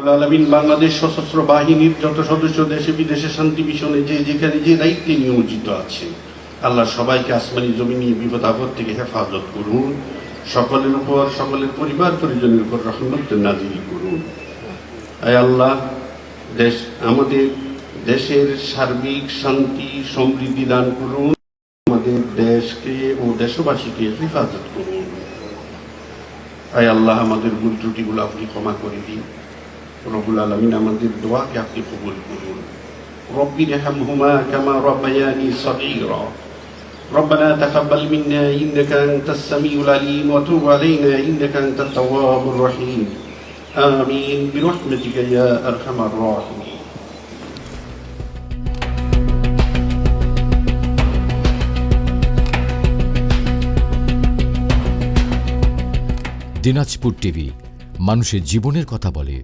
রব্বুল আলামিন বাংলাদেশ সশস্ত্র বাহিনীর যত সদস্য দেশে বিদেশে শান্তি মিশনে যেখানে যে দায়িত্বে নিয়োজিত আছে, আল্লাহ সবাইকে আসমানি জমিনি বিপদ আপদ থেকে হেফাজত করুন, সকলের উপর সকলের পরিবার পরিজনের উপর রহমত নাজিল করুন। আয় আল্লাহ, আমাদের দেশের সার্বিক শান্তি সমৃদ্ধি দান করুন, আমাদের দেশকে ও দেশবাসীকে হেফাজত করুন। আয় আল্লাহ, আমাদের ভুল ত্রুটিগুলো আপনি ক্ষমা করে দিন। রব্বুল আলামিন আমাদের দোয়াকে আপনি কবুল করুন। রব্বি রহমহুমা কামা রাব্বায়ানি সগীরা। ربنا تقبل منا إنك أنت السميع العليم وتب علينا إنك أنت التواب الرحيم آمين برحمتك يا أرحم الراحمين। দিনাজপুর টিভি, মানুষের জীবনের কথা বলে।